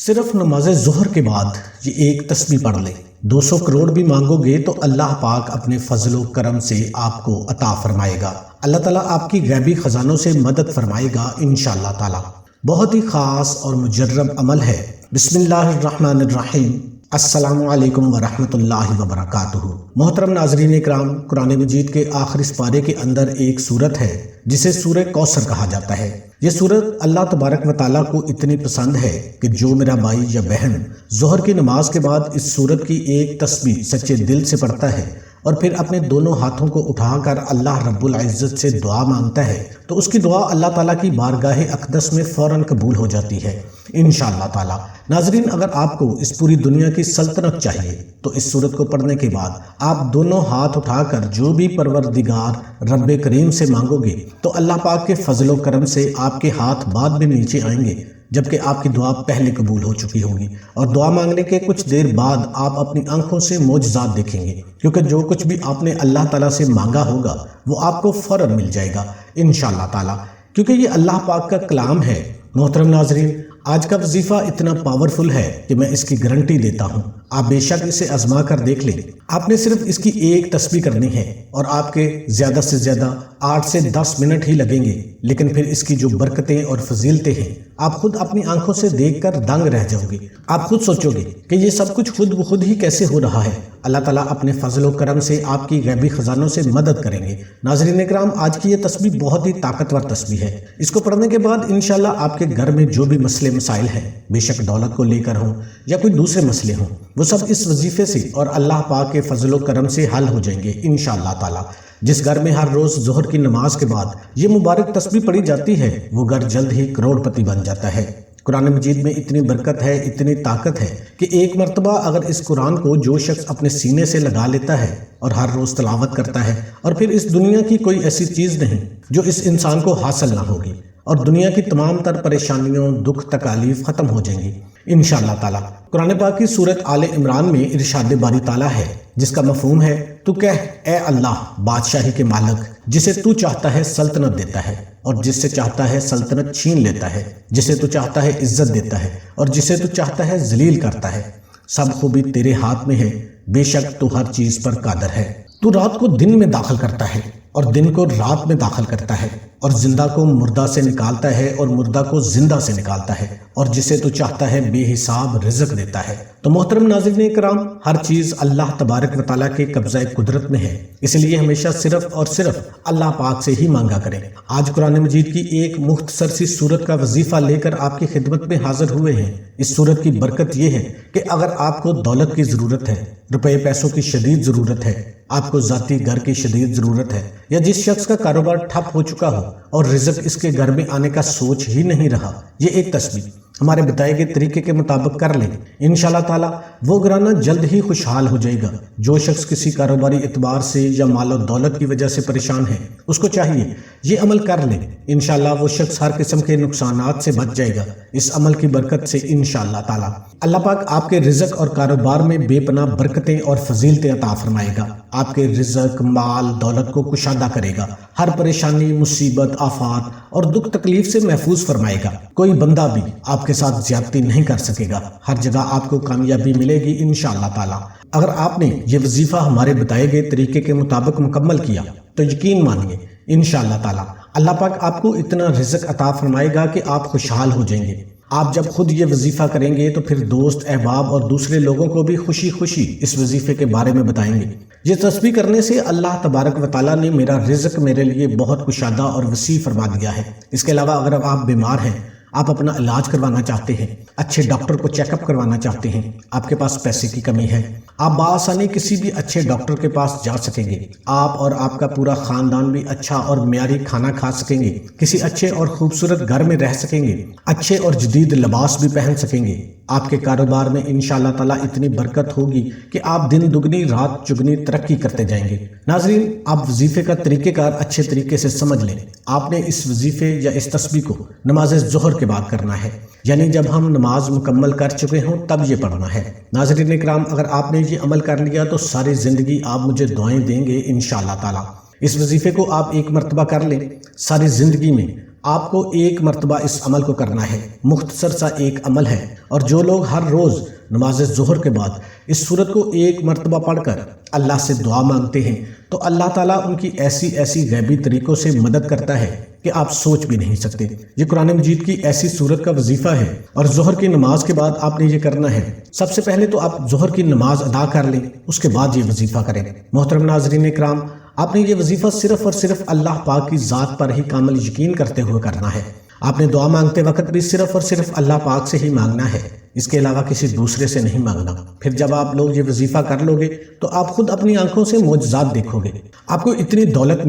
صرف نماز ظہر کے بعد یہ ایک تسبیح پڑھ لیں، 200 کروڑ بھی مانگو گے تو اللہ پاک اپنے فضل و کرم سے آپ کو عطا فرمائے گا۔ اللہ تعالیٰ آپ کی غیبی خزانوں سے مدد فرمائے گا انشاءاللہ تعالیٰ۔ بہت ہی خاص اور مجرب عمل ہے۔ بسم اللہ الرحمن الرحیم۔ السلام علیکم ورحمۃ اللہ وبرکاتہ۔ محترم ناظرین اکرام، قرآن مجید کے آخری پارے کے اندر ایک سورت ہے جسے سورہ کوثر کہا جاتا ہے۔ یہ سورت اللہ تبارک و تعالیٰ کو اتنی پسند ہے کہ جو میرا بھائی یا بہن ظہر کی نماز کے بعد اس سورت کی ایک تسبیح سچے دل سے پڑھتا ہے اور پھر اپنے دونوں ہاتھوں کو اٹھا کر اللہ رب العزت سے دعا مانگتا ہے تو اس کی دعا اللہ تعالیٰ کی بارگاہ اقدس میں فوراً قبول ہو جاتی ہے انشاءاللہ تعالیٰ۔ ناظرین، اگر آپ کو اس پوری دنیا کی سلطنت چاہیے تو اس سورت کو پڑھنے کے بعد آپ دونوں ہاتھ اٹھا کر جو بھی پروردگار رب کریم سے مانگو گے تو اللہ پاک کے فضل و کرم سے آپ کے ہاتھ بعد میں نیچے آئیں گے جبکہ آپ کی دعا پہلے قبول ہو چکی ہوگی، اور دعا مانگنے کے کچھ دیر بعد آپ اپنی آنکھوں سے معجزات دیکھیں گے، کیونکہ جو کچھ بھی آپ نے اللہ تعالیٰ سے مانگا ہوگا وہ آپ کو فوراً مل جائے گا انشاءاللہ تعالیٰ، کیونکہ یہ اللہ پاک کا کلام ہے۔ محترم ناظرین، آج کا وظیفہ اتنا پاورفل ہے کہ میں اس کی گارنٹی دیتا ہوں، آپ بے شک اسے آزما کر دیکھ لیں۔ آپ نے صرف اس کی ایک تسبیح کرنی ہے اور آپ کے زیادہ سے زیادہ 8 سے 10 منٹ ہی لگیں گے، لیکن پھر اس کی جو برکتیں اور فضیلتیں ہیں آپ خود اپنی آنکھوں سے دیکھ کر دنگ رہ جاؤ گے۔ آپ خود سوچو گے کہ یہ سب کچھ خود بخود ہی کیسے ہو رہا ہے۔ اللہ تعالیٰ اپنے فضل و کرم سے آپ کی غیبی خزانوں سے مدد کریں گے۔ ناظرین اکرام، آج کی یہ تسبیح بہت ہی طاقتور تسبیح ہے۔ اس کو پڑھنے کے بعد انشاءاللہ آپ کے گھر میں جو بھی مسئلے مسائل ہیں، بے شک دولت کو لے کر ہوں یا کوئی دوسرے مسئلے ہوں، وہ سب اس وظیفے سے اور اللہ پاک کے فضل و کرم سے حل ہو جائیں گے انشاءاللہ تعالیٰ۔ جس گھر میں ہر روز ظہر کی نماز کے بعد یہ مبارک تسبیح پڑھی جاتی ہے وہ گھر جلد ہی کروڑ پتی بن جاتا ہے۔ قرآن مجید میں اتنی برکت ہے، اتنی طاقت ہے کہ ایک مرتبہ اگر اس قرآن کو جو شخص اپنے سینے سے لگا لیتا ہے اور ہر روز تلاوت کرتا ہے، اور پھر اس دنیا کی کوئی ایسی چیز نہیں جو اس انسان کو حاصل نہ ہوگی، اور دنیا کی تمام تر پریشانیوں، دکھ، تکالیف ختم ہو جائیں گی انشاءاللہ تعالیٰ۔ قرآن پاک کی سورت آل عمران میں ارشاد باری تعالیٰ ہے جس کا مفہوم ہے، تو کہہ اے اللہ بادشاہی کے مالک، جسے تو چاہتا ہے سلطنت دیتا ہے اور جس سے چاہتا ہے سلطنت چھین لیتا ہے، جسے تو چاہتا ہے عزت دیتا ہے اور جسے تو چاہتا ہے ذلیل کرتا ہے، سب خوبی تیرے ہاتھ میں ہے، بے شک تو ہر چیز پر قادر ہے۔ تو رات کو دن میں داخل کرتا ہے اور دن کو رات میں داخل کرتا ہے، اور زندہ کو مردہ سے نکالتا ہے اور مردہ کو زندہ سے نکالتا ہے، اور جسے تو چاہتا ہے بے حساب رزق دیتا ہے۔ تو محترم ناظرین اکرام، ہر چیز اللہ تبارک و تعالیٰ کے قبضہ قدرت میں ہے، اس لیے ہمیشہ صرف اور صرف اللہ پاک سے ہی مانگا کریں۔ آج قرآن مجید کی ایک مختصر سی سورت کا وظیفہ لے کر آپ کی خدمت میں حاضر ہوئے ہیں۔ اس سورت کی برکت یہ ہے کہ اگر آپ کو دولت کی ضرورت ہے، روپے پیسوں کی شدید ضرورت ہے، آپ کو ذاتی گھر کی شدید ضرورت ہے، یا جس شخص کا کاروبار ٹھپ ہو چکا ہو اور رزق اس کے گھر میں آنے کا سوچ ہی نہیں رہا، یہ ایک تسبیح ہمارے بتائے گئے طریقے کے مطابق کر لیں انشاءاللہ تعالیٰ، وہ گھرانہ جلد ہی خوشحال ہو جائے گا۔ جو شخص کسی کاروباری اعتبار سے یا مال و دولت کی وجہ سے پریشان ہے، اس کو چاہیے یہ عمل کر لیں، انشاءاللہ وہ شخص ہر قسم کے نقصانات سے بچ جائے گا اس عمل کی برکت سے انشاءاللہ تعالیٰ۔ اللہ پاک آپ کے رزق اور کاروبار میں بے پناہ برکتیں اور فضیلتیں عطا فرمائے گا، آپ کے رزق، مال، دولت کو کشادہ کرے گا، ہر پریشانی، مصیبت، آفات اور دکھ تکلیف سے محفوظ فرمائے گا۔ کوئی بندہ بھی آپ کے ساتھ زیادتی نہیں کر سکے گا، ہر جگہ آپ کو کامیابی ملے گی انشاءاللہ تعالیٰ۔ اگر آپ نے یہ وظیفہ ہمارے بتائے گئے طریقے کے مطابق مکمل کیا تو یقین مانیے انشاءاللہ تعالیٰ اللہ پاک آپ کو اتنا رزق عطا فرمائے گا کہ آپ خوشحال ہو جائیں گے۔ آپ جب خود یہ وظیفہ کریں گے تو پھر دوست، احباب اور دوسرے لوگوں کو بھی خوشی خوشی اس وظیفے کے بارے میں بتائیں گے۔ یہ تسبیح کرنے سے اللہ تبارک و تعالیٰ نے میرا رزق میرے لیے بہت کشادہ اور وسیع فرما دیا ہے۔ اس کے علاوہ اگر آپ بیمار ہیں، آپ اپنا علاج کروانا چاہتے ہیں، اچھے ڈاکٹر کو چیک اپ کروانا چاہتے ہیں، آپ کے پاس پیسے کی کمی ہے، آپ بآسانی کسی بھی اچھے ڈاکٹر کے پاس جا سکیں گے، آپ اور آپ کا پورا خاندان بھی اچھا اور معیاری کھانا کھا سکیں گے، کسی اچھے اور خوبصورت گھر میں رہ سکیں گے، اچھے اور جدید لباس بھی پہن سکیں گے۔ آپ کے کاروبار میں انشاءاللہ تعالیٰ اتنی برکت ہوگی کہ آپ دن دگنی رات چگنی ترقی کرتے جائیں گے۔ ناظرین، آپ وظیفے کا طریقہ کار اچھے طریقے سے سمجھ لیں۔ آپ نے اس وظیفے یا اس تسبیح کو نماز ظہر کے بعد کرنا ہے، یعنی جب ہم نماز مکمل کر چکے ہوں تب یہ پڑھنا ہے۔ ناظرین اکرام، اگر آپ نے یہ عمل کر لیا تو ساری زندگی آپ مجھے دعائیں دیں گے انشاءاللہ تعالیٰ۔ اس وظیفے کو آپ ایک مرتبہ کر لیں، ساری زندگی میں آپ کو ایک مرتبہ اس عمل کو کرنا ہے، مختصر سا ایک عمل ہے، اور جو لوگ ہر روز نماز ظہر کے بعد اس سورت کو ایک مرتبہ پڑھ کر اللہ سے دعا مانگتے ہیں تو اللہ تعالیٰ ان کی ایسی غیبی طریقوں سے مدد کرتا ہے کہ آپ سوچ بھی نہیں سکتے۔ یہ قرآن مجید کی ایسی سورت کا وظیفہ ہے، اور ظہر کی نماز کے بعد آپ نے یہ کرنا ہے۔ سب سے پہلے تو آپ ظہر کی نماز ادا کر لیں، اس کے بعد یہ وظیفہ کریں۔ محترم ناظرین اکرام، آپ نے یہ وظیفہ صرف اور صرف اللہ پاک کی ذات پر ہی کامل یقین کرتے ہوئے کرنا ہے۔ آپ نے دعا مانگتے وقت بھی صرف اور صرف اللہ پاک سے ہی مانگنا ہے، اس کے علاوہ کسی دوسرے سے نہیں مانگنا۔ پھر جب آپ لوگ یہ وظیفہ کر لو گے تو آپ خود اپنی آنکھوں سے معجزات دیکھو گے۔ آپ کو اتنی دولت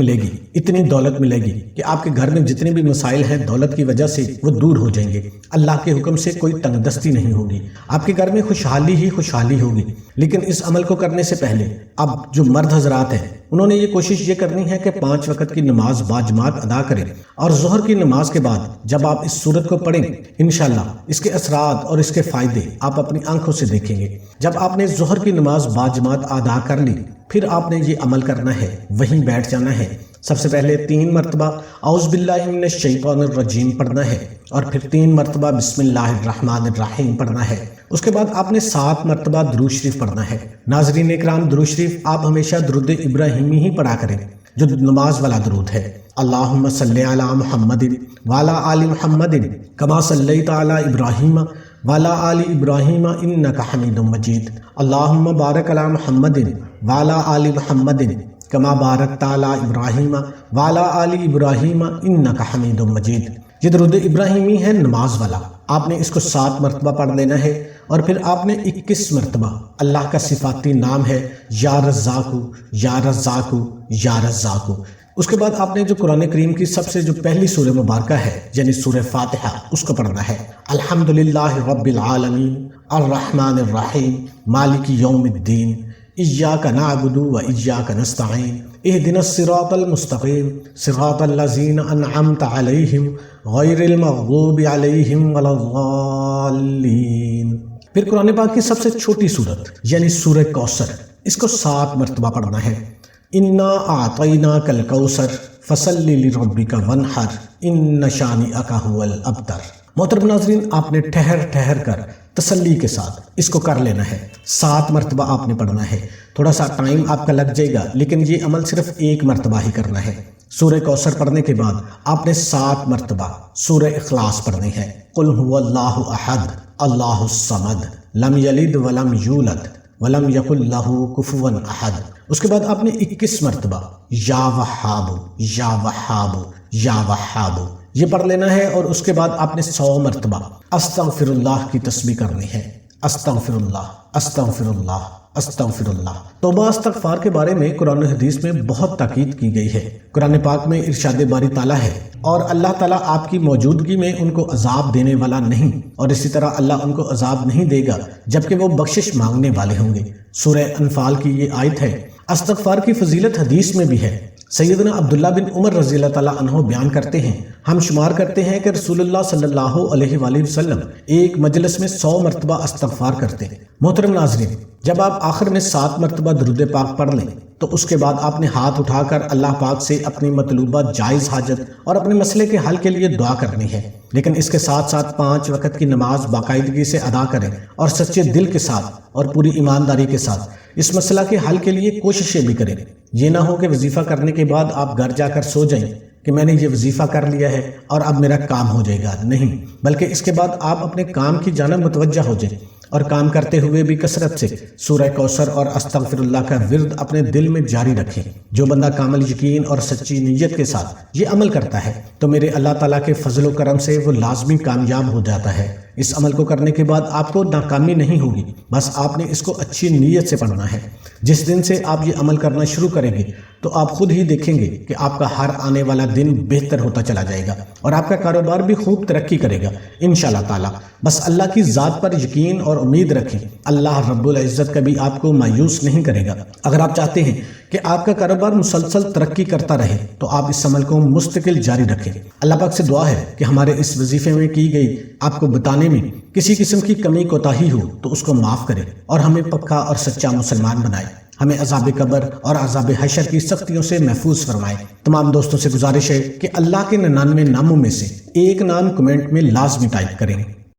ملے گی کہ آپ کے گھر میں جتنے بھی مسائل ہیں دولت کی وجہ سے وہ دور ہو جائیں گے۔ اللہ کے حکم سے کوئی تنگ دستی نہیں ہوگی، آپ کے گھر میں خوشحالی ہی خوشحالی ہوگی۔ لیکن اس عمل کو کرنے سے پہلے اب جو مرد حضرات ہیں انہوں نے یہ کوشش یہ کرنی ہے کہ 5 وقت کی نماز باجماعت ادا کریں، اور ظہر کی نماز کے بعد جب آپ اس سورت کو پڑھیں انشاءاللہ اس کے اثرات اور اس کے فائدے آپ اپنی آنکھوں سے دیکھیں گے۔ جب آپ نے ظہر کی نماز باجماعت ادا کر لی، پھر آپ نے یہ عمل کرنا ہے، وہیں بیٹھ جانا ہے۔ سب سے پہلے 3 مرتبہ اعوذ باللہ من الشیطان الرجیم پڑھنا ہے، اور پھر 3 مرتبہ بسم اللہ الرحمن الرحیم پڑھنا ہے۔ اس کے بعد آپ نے 7 مرتبہ درود شریف پڑھنا ہے۔ ناظرین اکرام، درود شریف آپ ہمیشہ درود ابراہیمی ہی پڑھا کریں جو نماز والا درود ہے۔ اللہم صلی علی محمد وعلی آل محمد کما صلیت علی ابراہیم وعلی آل ابراہیم انک حمید مجید۔ اللہم بارک علی محمد وعلی آل محمد کما بارکت علی ابراہیم وعلی آل ابراہیم انک حمید مجید۔ یہ درود ابراہیمی ہے نماز والا، آپ نے اس کو 7 مرتبہ پڑھ لینا ہے، اور پھر آپ نے 21 مرتبہ اللہ کا صفاتی نام ہے یا رزاقو یا رزاقو یا رزاقو۔ اس کے بعد آپ نے جو قرآن کریم کی سب سے جو پہلی سورہ مبارکہ ہے یعنی سورہ فاتحہ اس کو پڑھنا ہے۔ الحمدللہ رب العالمین الرحمن الرحیم مالک یوم الدین ایاک نعبد و ایاک نستعین اہدنا الصراط المستقیم صراط الذین انعمت علیہم غیر المغضوب علیہم ولا الضالین۔ پھر قرآن پاک کی سب سے چھوٹی سورت یعنی سورہ کوثر، اس کو 7 مرتبہ پڑھنا ہے۔ انا اعطیناک الکوثر فصلی لربک وانحر ان شانئک ھو الابتر۔ محترم ناظرین، آپ نے ٹھہر کر تسلی کے ساتھ اس کو کر لینا ہے، 7 مرتبہ آپ نے پڑھنا ہے۔ تھوڑا سا ٹائم آپ کا لگ جائے گا، لیکن یہ عمل صرف 1 مرتبہ ہی کرنا ہے۔ سورہ کوثر پڑھنے کے بعد آپ نے 7 مرتبہ سورہ اخلاص پڑھنی ہے۔ قل هو اللہ احد اللہ الصمد لم یلد ولم یولد ولم یکن لہ کفوا احد۔ اس کے بعد آپ نے 21 مرتبہ یا وہاب یا وہاب یا وہاب یہ پڑھ لینا ہے، اور اس کے بعد آپ نے 100 مرتبہ استغفر اللہ کی تسبیح کرنی ہے۔ استغفر اللہ استغفر اللہ استغفر اللہ۔ توبہ استغفار کے بارے میں قرآن و حدیث میں بہت تاکید کی گئی ہے۔ قرآن پاک میں ارشاد باری تعالیٰ ہے، اور اللہ تعالیٰ آپ کی موجودگی میں ان کو عذاب دینے والا نہیں، اور اسی طرح اللہ ان کو عذاب نہیں دے گا جبکہ وہ بخشش مانگنے والے ہوں گے۔ سورہ انفال کی یہ آیت ہے۔ استغفار کی فضیلت حدیث میں بھی ہے۔ سیدنا عبداللہ بن عمر رضی اللہ تعالیٰ عنہ بیان کرتے ہیں، ہم شمار کرتے ہیں کہ رسول اللہ صلی اللہ علیہ وآلہ وسلم ایک مجلس میں 100 مرتبہ استغفار کرتے ہیں۔ محترم ناظرین، جب آپ آخر میں 7 مرتبہ درود پاک پڑھ لیں تو اس کے بعد آپ نے ہاتھ اٹھا کر اللہ پاک سے اپنی مطلوبہ جائز حاجت اور اپنے مسئلے کے حل کے لیے دعا کرنی ہے، لیکن اس کے ساتھ ساتھ 5 وقت کی نماز باقاعدگی سے ادا کریں اور سچے دل کے ساتھ اور پوری ایمانداری کے ساتھ اس مسئلہ کے حل کے لیے کوششیں بھی کریں۔ یہ نہ ہو کہ وظیفہ کرنے کے بعد آپ گھر جا کر سو جائیں کہ میں نے یہ وظیفہ کر لیا ہے اور اب میرا کام ہو جائے گا، نہیں، بلکہ اس کے بعد آپ اپنے کام کی جانب متوجہ ہو جائیں، اور کام کرتے ہوئے بھی کثرت سے سورہ کوثر اور استغفر اللہ کا ورد اپنے دل میں جاری رکھیں۔ جو بندہ کامل یقین اور سچی نیت کے ساتھ یہ عمل کرتا ہے تو میرے اللہ تعالیٰ کے فضل و کرم سے وہ لازمی کامیاب ہو جاتا ہے۔ اس عمل کو کرنے کے بعد آپ کو ناکامی نہیں ہوگی، بس آپ نے اس کو اچھی نیت سے پڑھنا ہے۔ جس دن سے آپ یہ عمل کرنا شروع کریں گے تو آپ خود ہی دیکھیں گے کہ آپ کا ہر آنے والا دن بہتر ہوتا چلا جائے گا، اور آپ کا کاروبار بھی خوب ترقی کرے گا انشاءاللہ تعالی۔ بس اللہ کی ذات پر یقین اور امید رکھیں، اللہ رب العزت کبھی آپ کو مایوس نہیں کرے گا۔ اگر آپ چاہتے ہیں کہ آپ کا کاروبار مسلسل ترقی کرتا رہے تو آپ اس عمل کو مستقل جاری رکھیں۔ اللہ پاک سے دعا ہے کہ ہمارے اس وظیفے میں کی گئی آپ کو بتانے میں کسی قسم کی کمی کوتاہی ہو تو اس کو معاف کرے اور ہمیں پکا اور سچا مسلمان بنائے۔ ہمیں عذاب قبر اور عذاب حشر کی سختیوں سے محفوظ فرمائے۔ تمام دوستوں سے گزارش ہے کہ اللہ کے 99 ناموں میں سے ایک نام کمنٹ میں لازمی ٹائپ کریں۔